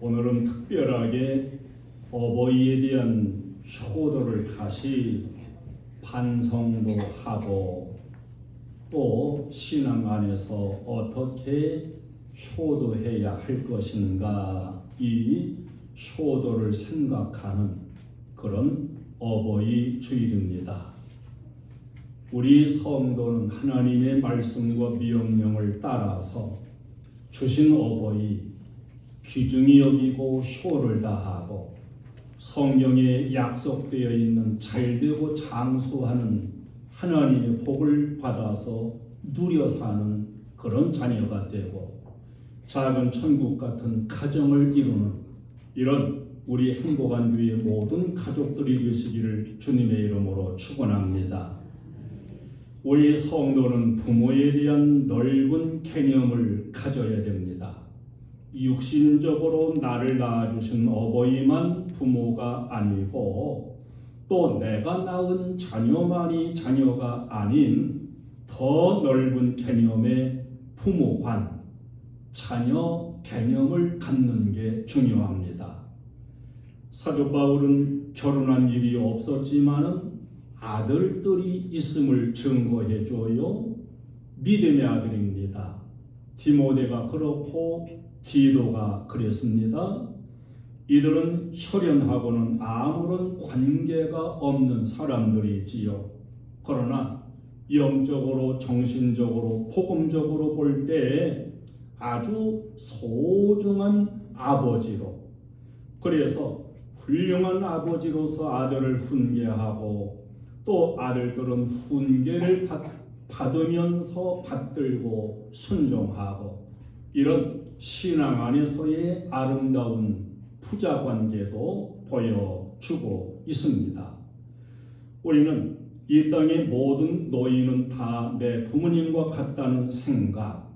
오늘은 특별하게 어버이에 대한 효도를 다시 반성도 하고 또 신앙 안에서 어떻게 효도해야 할 것인가 이 효도를 생각하는 그런 어버이 주일입니다. 우리 성도는 하나님의 말씀과 명령을 따라서 주신 어버이 귀중히 여기고 효를 다하고 성경에 약속되어 있는 잘되고 장수하는 하나님의 복을 받아서 누려 사는 그런 자녀가 되고 작은 천국 같은 가정을 이루는 이런 우리 행복한 교회 모든 가족들이 되시기를 주님의 이름으로 축원합니다. 우리 성도는 부모에 대한 넓은 개념을 가져야 됩니다. 육신적으로 나를 낳아주신 어버이만 부모가 아니고 또 내가 낳은 자녀만이 자녀가 아닌 더 넓은 개념의 부모관, 자녀 개념을 갖는 게 중요합니다. 사도 바울은 결혼한 일이 없었지만은 아들들이 있음을 증거해 줘요. 믿음의 아들입니다. 디모데가 그렇고 디도가 그랬습니다. 이들은 혈연하고는 아무런 관계가 없는 사람들이지요. 그러나 영적으로 정신적으로 복음적으로 볼 때 아주 소중한 아버지로, 그래서 훌륭한 아버지로서 아들을 훈계하고 또 아들들은 훈계를 받으면서 받들고 순종하고 이런 신앙 안에서의 아름다운 부자관계도 보여주고 있습니다. 우리는 이 땅의 모든 노인은 다 내 부모님과 같다는 생각,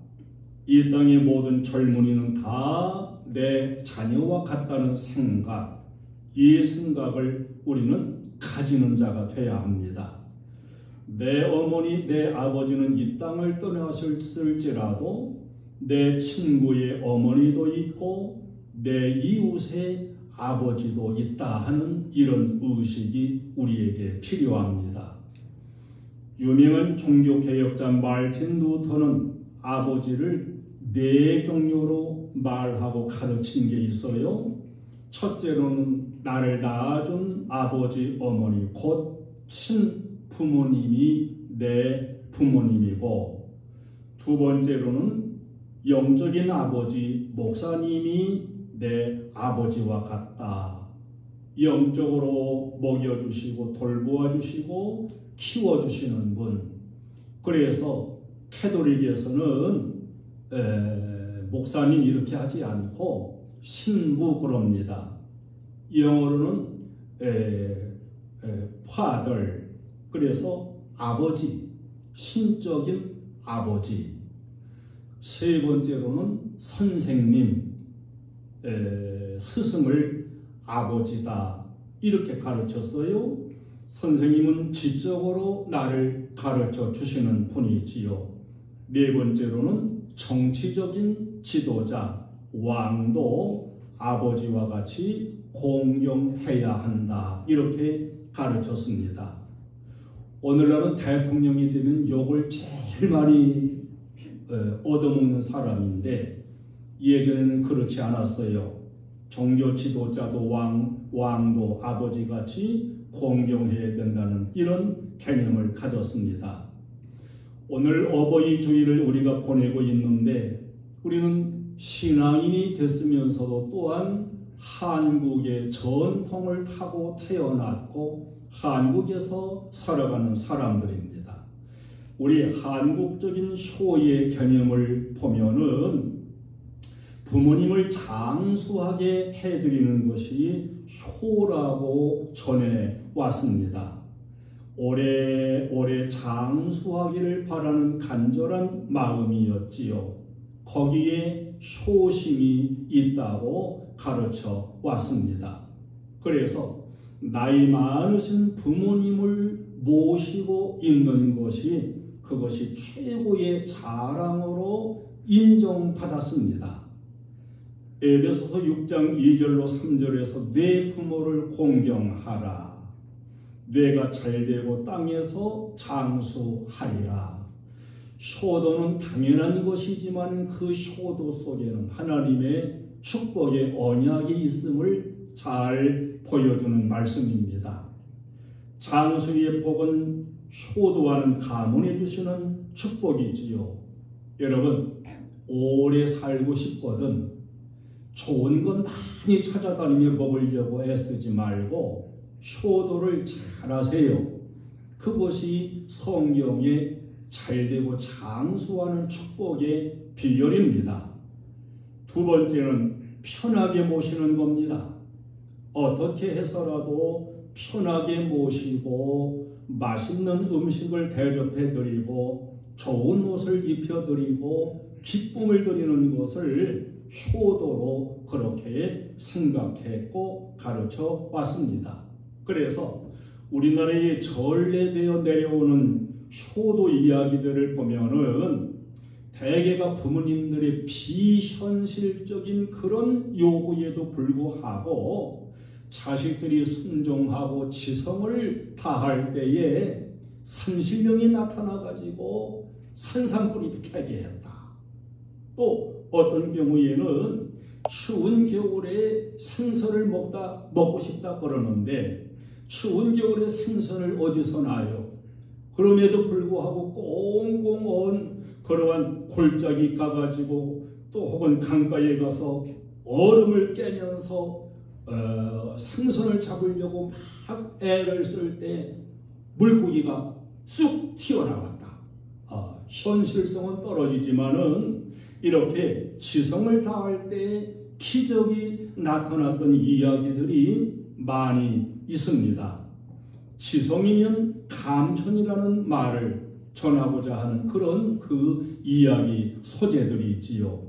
이 땅의 모든 젊은이는 다 내 자녀와 같다는 생각, 이 생각을 우리는 가지는 자가 되어야 합니다. 내 어머니, 내 아버지는 이 땅을 떠나셨을지라도 내 친구의 어머니도 있고 내 이웃의 아버지도 있다 하는 이런 의식이 우리에게 필요합니다. 유명한 종교개혁자 마르틴 루터는 아버지를 네 종류로 말하고 가르친 게 있어요. 첫째로는 나를 낳아준 아버지, 어머니, 곧 친부모님이 내 부모님이고, 두 번째로는 영적인 아버지, 목사님이 내 아버지와 같다. 영적으로 먹여주시고 돌보아주시고 키워주시는 분. 그래서 캐톨릭에서는 목사님 이렇게 하지 않고 신부 그럽니다. 영어로는 father, 그래서 아버지, 신적인 아버지. 세 번째로는 선생님, 스승을 아버지다 이렇게 가르쳤어요. 선생님은 지적으로 나를 가르쳐 주시는 분이지요. 네 번째로는 정치적인 지도자, 왕도 아버지와 같이 공경해야 한다 이렇게 가르쳤습니다. 오늘날은 대통령이 되면 욕을 제일 많이 얻어먹는 사람인데 예전에는 그렇지 않았어요. 종교 지도자도 왕도 아버지같이 공경해야 된다는 이런 개념을 가졌습니다. 오늘 어버이 주일을 우리가 보내고 있는데 우리는 신앙인이 됐으면서도 또한 한국의 전통을 타고 태어났고 한국에서 살아가는 사람들입니다. 우리 한국적인 효의 개념을 보면은 부모님을 장수하게 해드리는 것이 효라고 전해왔습니다. 오래오래 장수하기를 바라는 간절한 마음이었지요. 거기에 효심이 있다고 가르쳐 왔습니다. 그래서 나이 많으신 부모님을 모시고 있는 것이 그것이 최고의 자랑으로 인정받았습니다. 에베소서 6장 2절로 3절에서 내 부모를 공경하라. 뇌가 잘되고 땅에서 장수하리라. 효도는 당연한 것이지만 그 효도 속에는 하나님의 축복의 언약이 있음을 잘 보여주는 말씀입니다. 장수의 복은 효도하는 가문에 주시는 축복이지요. 여러분, 오래 살고 싶거든 좋은 건 많이 찾아다니며 먹으려고 애쓰지 말고 효도를 잘하세요. 그것이 성경에 잘되고 장수하는 축복의 비결입니다. 두 번째는 편하게 모시는 겁니다. 어떻게 해서라도 편하게 모시고 맛있는 음식을 대접해드리고 좋은 옷을 입혀드리고 기쁨을 드리는 것을 효도로 그렇게 생각했고 가르쳐 왔습니다. 그래서 우리나라에 전래되어 내려오는 효도 이야기들을 보면은 대개가 부모님들의 비현실적인 그런 요구에도 불구하고 자식들이 순종하고 지성을 다할 때에 산신령이 나타나가지고 산산뿌리를 캐게 했다. 또 어떤 경우에는 추운 겨울에 생선을 먹고 싶다 그러는데 추운 겨울에 생선을 어디서 나요? 그럼에도 불구하고 꽁꽁 언 그러한 골짜기 가가지고 또 혹은 강가에 가서 얼음을 깨면서 생선을 잡으려고 막 애를 쓸 때 물고기가 쑥 튀어나왔다. 현실성은 떨어지지만은 이렇게 지성을 다할 때 기적이 나타났던 이야기들이 많이 있습니다. 지성이면 감천이라는 말을 전하고자 하는 그런 그 이야기 소재들이 있지요.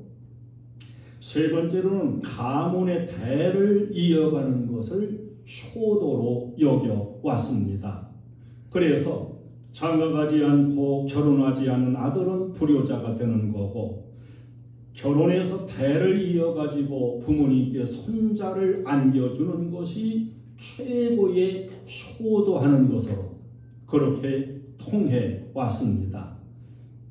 세 번째로는 가문의 대를 이어가는 것을 효도로 여겨왔습니다. 그래서 장가가지 않고 결혼하지 않은 아들은 불효자가 되는 거고 결혼해서 대를 이어가지고 부모님께 손자를 안겨주는 것이 최고의 효도하는 것으로 그렇게 통해 왔습니다.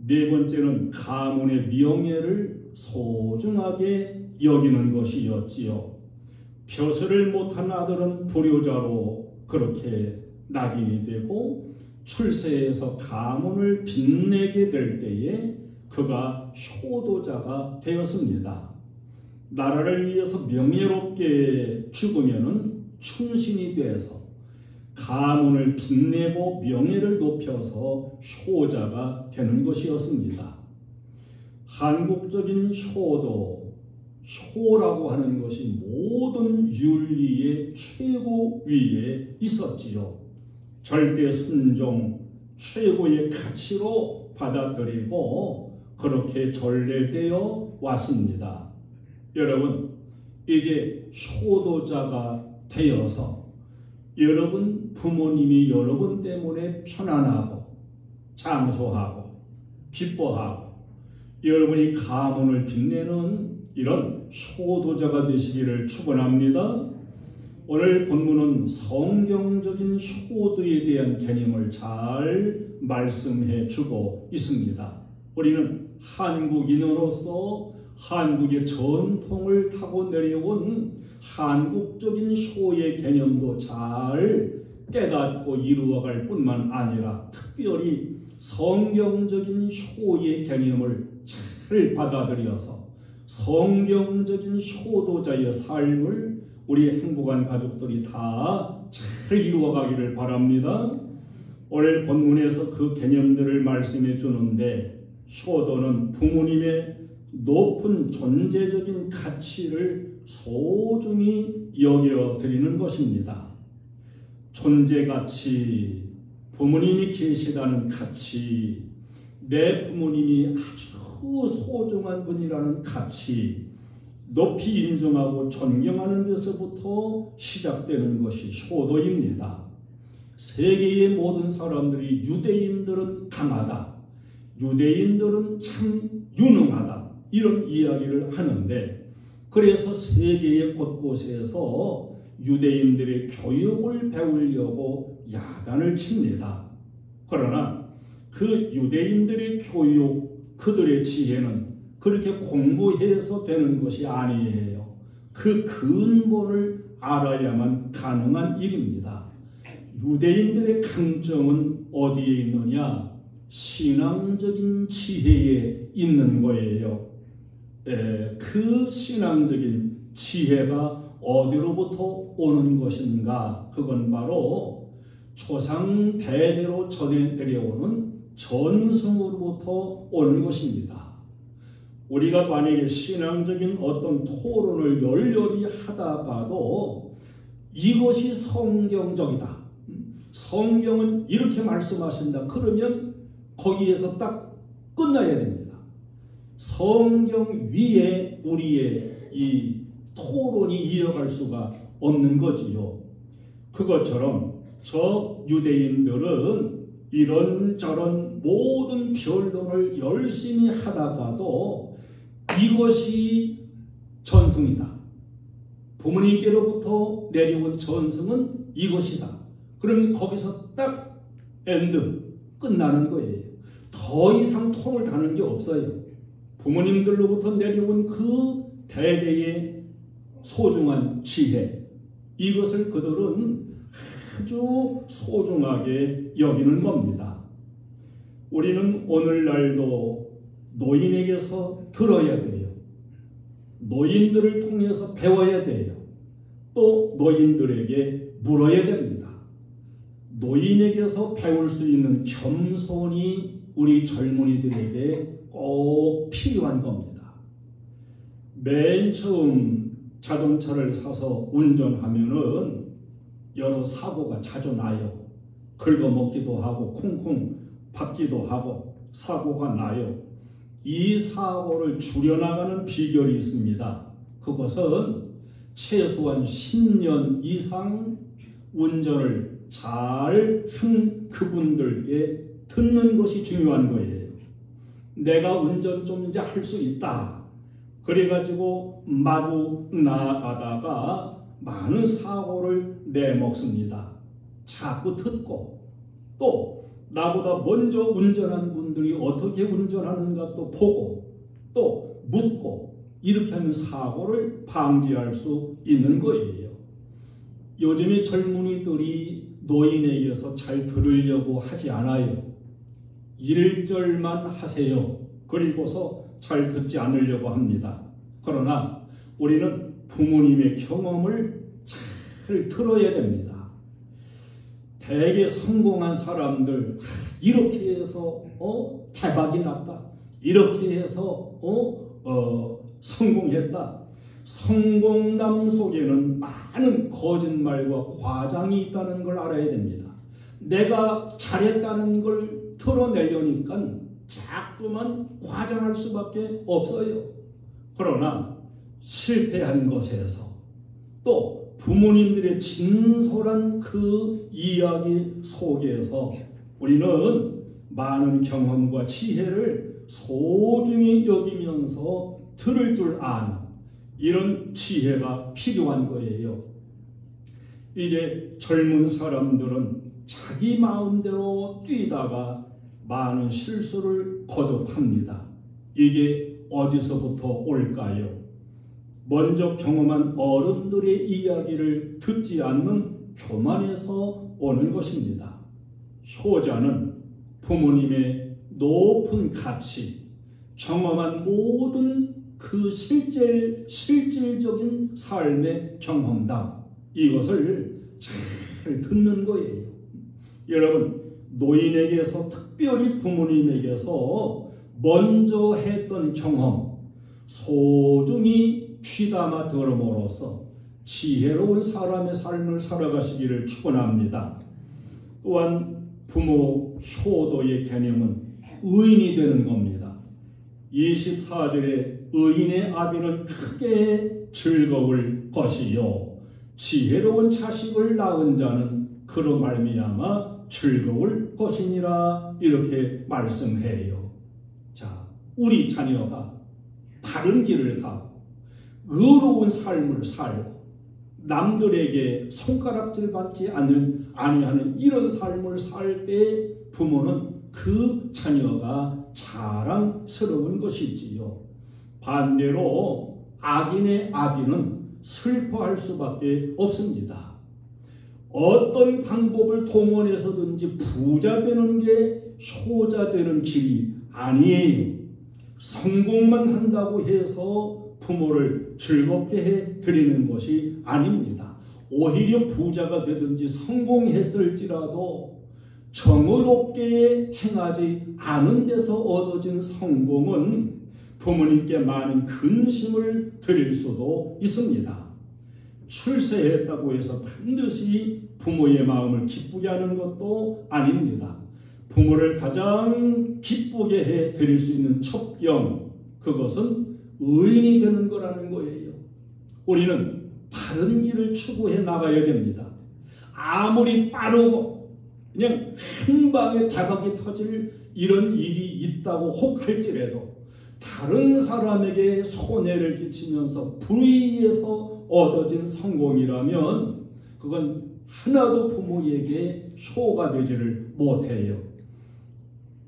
네 번째는 가문의 명예를 소중하게 여기는 것이었지요. 벼슬을 못한 아들은 불효자로 그렇게 낙인이 되고 출세해서 가문을 빛내게 될 때에 그가 효도자가 되었습니다. 나라를 위해서 명예롭게 죽으면은 충신이 돼서 가문을 빛내고 명예를 높여서 효자가 되는 것이었습니다. 한국적인 효도, 효라고 하는 것이 모든 윤리의 최고 위에 있었지요. 절대 순종, 최고의 가치로 받아들이고 그렇게 전래되어 왔습니다. 여러분, 이제 효도자가 되어서 여러분 부모님이 여러분 때문에 편안하고 장수하고 기뻐하고 여러분이 가문을 빛내는 이런 효도자가 되시기를 축원합니다. 오늘 본문은 성경적인 효도에 대한 개념을 잘 말씀해 주고 있습니다. 우리는 한국인으로서 한국의 전통을 타고 내려온 한국적인 효의 개념도 잘 깨닫고 이루어갈 뿐만 아니라 특별히 성경적인 효의 개념을 잘 받아들여서 성경적인 효도자의 삶을 우리 행복한 가족들이 다 잘 이루어가기를 바랍니다. 오늘 본문에서 그 개념들을 말씀해 주는데 효도는 부모님의 높은 존재적인 가치를 소중히 여겨드리는 것입니다. 존재가치, 부모님이 계시다는 가치, 내 부모님이 아주 소중한 분이라는 가치, 높이 인정하고 존경하는 데서부터 시작되는 것이 효도입니다. 세계의 모든 사람들이 유대인들은 강하다, 유대인들은 참 유능하다 이런 이야기를 하는데 그래서 세계의 곳곳에서 유대인들의 교육을 배우려고 야단을 칩니다. 그러나 그 유대인들의 교육, 그들의 지혜는 그렇게 공부해서 되는 것이 아니에요. 그 근본을 알아야만 가능한 일입니다. 유대인들의 강점은 어디에 있느냐? 신앙적인 지혜에 있는 거예요. 그 신앙적인 지혜가 어디로부터 오는 것인가? 그건 바로 조상 대대로 전해 내려오는 전승으로부터 오는 것입니다. 우리가 만약에 신앙적인 어떤 토론을 열렬히 하다가도 이것이 성경적이다, 성경은 이렇게 말씀하신다, 그러면 거기에서 딱 끝나야 됩니다. 성경 위에 우리의 이 토론이 이어갈 수가 없는 거지요. 그것처럼 저 유대인들은 이런저런 모든 변론을 열심히 하다가도 이것이 전승이다, 부모님께로부터 내려온 전승은 이것이다, 그러면 거기서 딱 엔드, 끝나는 거예요. 더 이상 토를 다는 게 없어요. 부모님들로부터 내려온 그 대대의 소중한 지혜, 이것을 그들은 아주 소중하게 여기는 겁니다. 우리는 오늘날도 노인에게서 들어야 돼요. 노인들을 통해서 배워야 돼요. 또 노인들에게 물어야 됩니다. 노인에게서 배울 수 있는 겸손이 우리 젊은이들에게 꼭 필요한 겁니다. 맨 처음 자동차를 사서 운전하면은 여러 사고가 자주 나요. 긁어먹기도 하고 쿵쿵 박기도 하고 사고가 나요. 이 사고를 줄여나가는 비결이 있습니다. 그것은 최소한 10년 이상 운전을 잘 한 그분들께 듣는 것이 중요한 거예요. 내가 운전 좀 이제 할 수 있다, 그래가지고 마구 나아가다가 많은 사고를 내먹습니다. 자꾸 듣고, 또 나보다 먼저 운전한 분들이 어떻게 운전하는가 또 보고, 또 묻고, 이렇게 하면 사고를 방지할 수 있는 거예요. 요즘의 젊은이들이 노인에게서 잘 들으려고 하지 않아요. 1절만 하세요. 그리고서 잘 듣지 않으려고 합니다. 그러나 우리는 부모님의 경험을 잘 들어야 됩니다. 대개 성공한 사람들, 이렇게 해서 대박이 났다, 이렇게 해서 성공했다. 성공담 속에는 많은 거짓말과 과장이 있다는 걸 알아야 됩니다. 내가 잘했다는 걸 드러내려니까 자꾸만 과장할 수밖에 없어요. 그러나 실패한 것에서, 또 부모님들의 진솔한 그 이야기 속에서 우리는 많은 경험과 지혜를 소중히 여기면서 들을 줄 아는 이런 지혜가 필요한 거예요. 이제 젊은 사람들은 자기 마음대로 뛰다가 많은 실수를 거듭합니다. 이게 어디서부터 올까요? 먼저 경험한 어른들의 이야기를 듣지 않는 교만에서 오는 것입니다. 효자는 부모님의 높은 가치, 경험한 모든 그 실질적인 삶의 경험담, 이것을 잘 듣는 거예요. 여러분, 노인에게서, 특별히 부모님에게서 먼저 했던 경험 소중히 귀담아 들음으로써 지혜로운 사람의 삶을 살아가시기를 축원합니다. 또한 부모 효도의 개념은 의인이 되는 겁니다. 24절에 의인의 아비는 크게 즐거울 것이요 지혜로운 자식을 낳은 자는 그로 말미암아 즐거울 것이니라, 이렇게 말씀해요. 자, 우리 자녀가 바른 길을 가고 의로운 삶을 살고 남들에게 손가락질 받지 아니하는 이런 삶을 살 때 부모는 그 자녀가 자랑스러운 것이지요. 반대로 악인의 아비는 슬퍼할 수밖에 없습니다. 어떤 방법을 동원해서든지 부자 되는 게 효자 되는 길이 아니에요. 성공만 한다고 해서 부모를 즐겁게 해드리는 것이 아닙니다. 오히려 부자가 되든지 성공했을지라도 정의롭게 행하지 않은 데서 얻어진 성공은 부모님께 많은 근심을 드릴 수도 있습니다. 출세했다고 해서 반드시 부모의 마음을 기쁘게 하는 것도 아닙니다. 부모를 가장 기쁘게 해드릴 수 있는 첩경, 그것은 의인이 되는 거라는 거예요. 우리는 바른 길을 추구해 나가야 됩니다. 아무리 빠르고 그냥 한 방에 대박이 터질 이런 일이 있다고 혹할지라도 다른 사람에게 손해를 끼치면서 불의해서 얻어진 성공이라면 그건 하나도 부모에게 효가 되지를 못해요.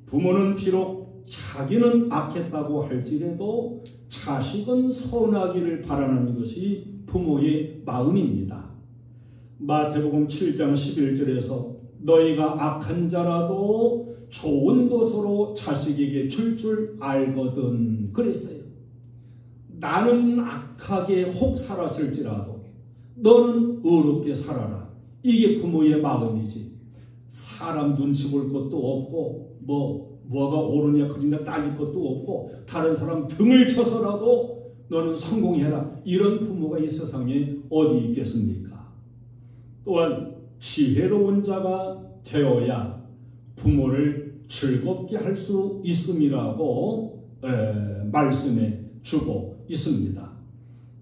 부모는 비록 자기는 악했다고 할지라도 자식은 선하기를 바라는 것이 부모의 마음입니다. 마태복음 7장 11절에서 너희가 악한 자라도 좋은 것으로 자식에게 줄 알거든 그랬어요. 나는 악하게 혹 살았을지라도 너는 의롭게 살아라. 이게 부모의 마음이지. 사람 눈치 볼 것도 없고 뭐가 옳으냐 그르냐 따질 것도 없고 다른 사람 등을 쳐서라도 너는 성공해라. 이런 부모가 이 세상에 어디 있겠습니까? 또한 지혜로운 자가 되어야 부모를 즐겁게 할 수 있음이라고 말씀해 주고 있습니다.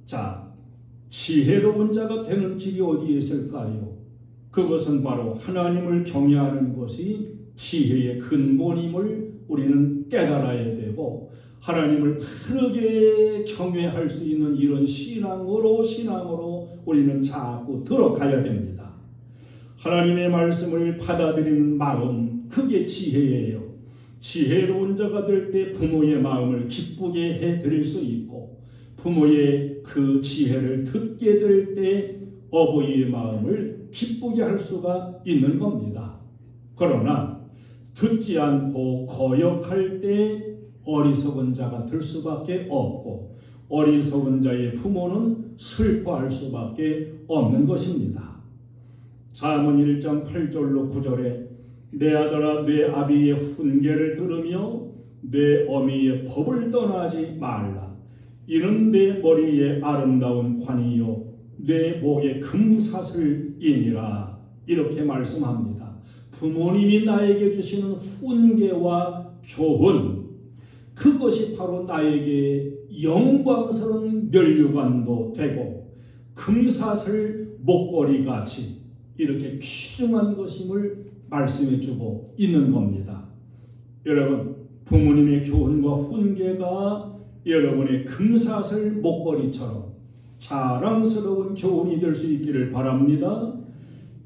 자, 지혜로운 자가 되는 길이 어디에 있을까요? 그것은 바로 하나님을 경외하는 것이 지혜의 근본임을 우리는 깨달아야 되고 하나님을 바르게 경외할 수 있는 이런 신앙으로 우리는 자꾸 들어가야 됩니다. 하나님의 말씀을 받아들이는 마음, 그게 지혜예요. 지혜로운 자가 될 때 부모의 마음을 기쁘게 해드릴 수 있고 부모의 그 지혜를 듣게 될 때 어버이의 마음을 기쁘게 할 수가 있는 겁니다. 그러나 듣지 않고 거역할 때 어리석은 자가 될 수밖에 없고 어리석은 자의 부모는 슬퍼할 수밖에 없는 것입니다. 잠언 1장 8절로 9절에 내 아들아 내 아비의 훈계를 들으며 내 어미의 법을 떠나지 말라. 이는 내 머리에 아름다운 관이요 내 목에 금사슬이니라. 이렇게 말씀합니다. 부모님이 나에게 주시는 훈계와 교훈, 그것이 바로 나에게 영광스러운 면류관도 되고 금사슬 목걸이같이 이렇게 귀중한 것임을 말씀해 주고 있는 겁니다. 여러분, 부모님의 교훈과 훈계가 여러분의 금사슬 목걸이처럼 자랑스러운 교훈이 될 수 있기를 바랍니다.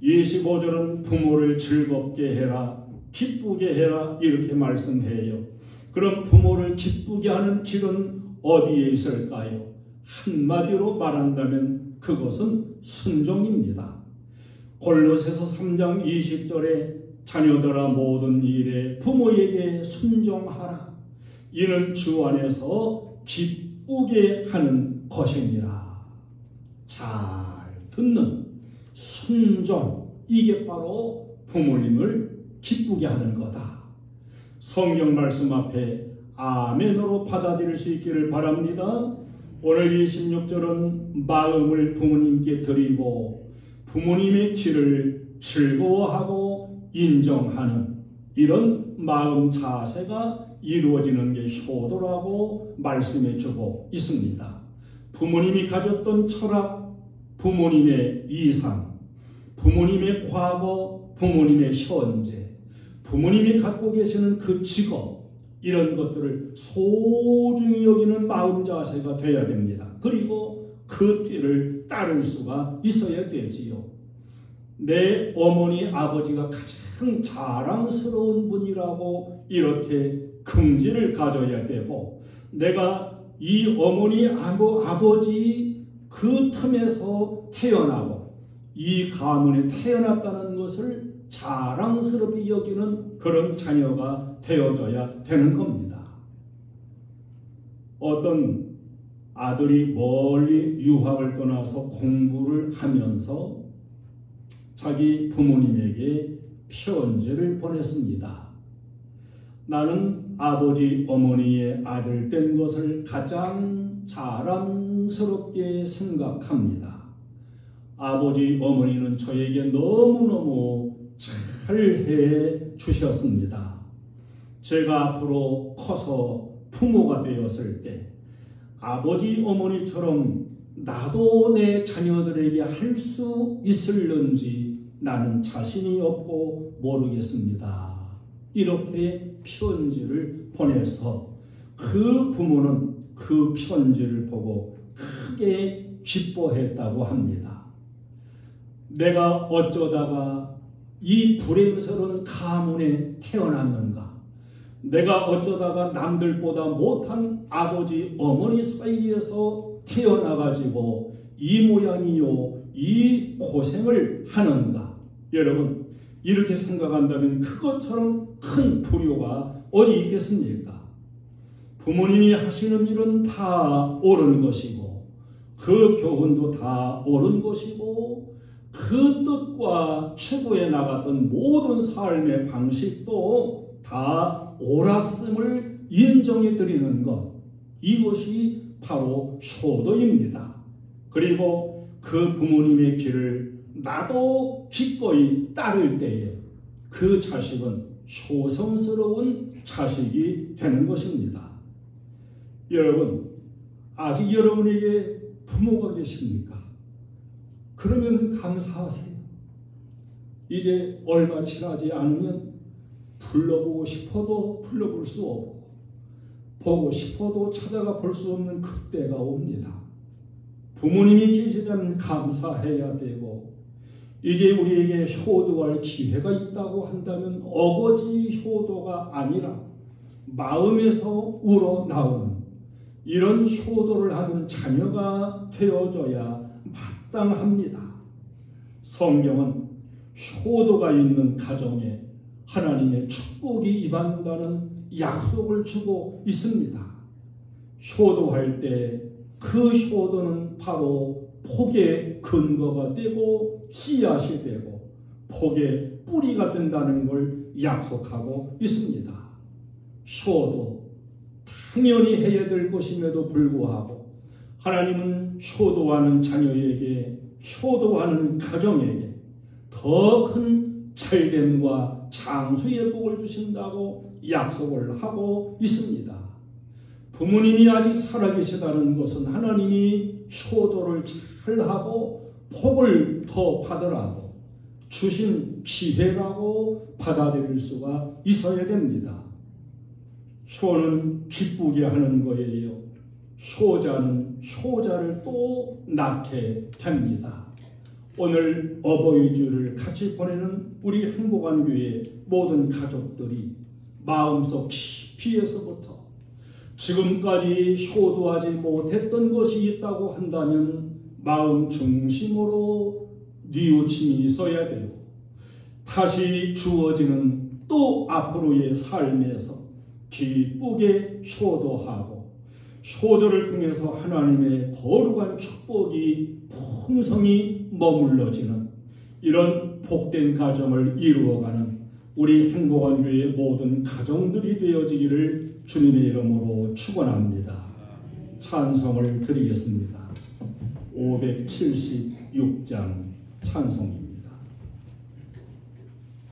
25절은 부모를 즐겁게 해라, 기쁘게 해라 이렇게 말씀해요. 그럼 부모를 기쁘게 하는 길은 어디에 있을까요? 한마디로 말한다면 그것은 순종입니다. 골로새서 3장 20절에 자녀들아 모든 일에 부모에게 순종하라. 이는 주 안에서 기쁘게 하는 것이니라. 잘 듣는 순종, 이게 바로 부모님을 기쁘게 하는 거다. 성경 말씀 앞에 아멘으로 받아들일 수 있기를 바랍니다. 오늘 26절은 마음을 부모님께 드리고 부모님의 길을 즐거워하고 인정하는 이런 마음 자세가 이루어지는 게 효도라고 말씀해 주고 있습니다. 부모님이 가졌던 철학, 부모님의 이상, 부모님의 과거, 부모님의 현재, 부모님이 갖고 계시는 그 직업, 이런 것들을 소중히 여기는 마음 자세가 되어야 됩니다. 그리고 그 뒤를 따를 수가 있어야 되지요. 내 어머니 아버지가 가장 자랑스러운 분이라고 이렇게 긍지를 가져야 되고, 내가 이 어머니 아버지 그 틈에서 태어나고 이 가문에 태어났다는 것을 자랑스럽게 여기는 그런 자녀가 되어줘야 되는 겁니다. 어떤 아들이 멀리 유학을 떠나서 공부를 하면서 자기 부모님에게 편지를 보냈습니다. 나는 아버지 어머니의 아들 된 것을 가장 자랑스럽게 생각합니다. 아버지 어머니는 저에게 너무너무 잘해 주셨습니다. 제가 앞으로 커서 부모가 되었을 때 아버지 어머니처럼 나도 내 자녀들에게 할 수 있을는지 나는 자신이 없고 모르겠습니다. 이렇게 편지를 보내서 그 부모는 그 편지를 보고 크게 기뻐했다고 합니다. 내가 어쩌다가 이 불행스러운 가문에 태어났는가? 내가 어쩌다가 남들보다 못한 아버지 어머니 사이에서 태어나가지고 이 모양이요, 이 고생을 하는가? 여러분, 이렇게 생각한다면 그것처럼 큰 불효가 어디 있겠습니까? 부모님이 하시는 일은 다 옳은 것이고 그 교훈도 다 옳은 것이고 그 뜻과 추구해 나갔던 모든 삶의 방식도 다 옳았음을 인정해 드리는 것, 이것이 바로 효도입니다. 그리고 그 부모님의 길을 나도 기꺼이 따를 때에 그 자식은 효성스러운 자식이 되는 것입니다. 여러분, 아직 여러분에게 부모가 계십니까? 그러면 감사하세요. 이제 얼마 지나지 않으면 불러보고 싶어도 불러볼 수 없고 보고 싶어도 찾아가 볼 수 없는 그때가 옵니다. 부모님이 계시다면 감사해야 되고, 이제 우리에게 효도할 기회가 있다고 한다면 어거지 효도가 아니라 마음에서 우러나오는 이런 효도를 하는 자녀가 되어줘야 마땅합니다. 성경은 효도가 있는 가정에 하나님의 축복이 임한다는 약속을 주고 있습니다. 효도할 때 그 효도는 바로 복의 근거가 되고 씨앗이 되고 복의 뿌리가 된다는 걸 약속하고 있습니다. 효도 당연히 해야 될 것임에도 불구하고 하나님은 효도하는 자녀에게, 효도하는 가정에게 더 큰 잘됨과 장수의 복을 주신다고 약속을 하고 있습니다. 부모님이 아직 살아계시다는 것은 하나님이 효도를 잘하고 복을 더 받으라고 주신 기회라고 받아들일 수가 있어야 됩니다. 효는 기쁘게 하는 거예요. 효자는 효자를 또 낳게 됩니다. 오늘 어버이주를 같이 보내는 우리 행복한 교회 모든 가족들이 마음속 깊이에서부터 지금까지 효도하지 못했던 것이 있다고 한다면 마음 중심으로 뉘우침이 있어야 되고, 다시 주어지는 또 앞으로의 삶에서 기쁘게 효도하고 효도를 통해서 하나님의 거룩한 축복이 풍성히 머물러지는 이런 복된 가정을 이루어가는 우리 행복한 교회의 모든 가정들이 되어지기를 주님의 이름으로 축원합니다. 찬송을 드리겠습니다. 576장 찬송입니다.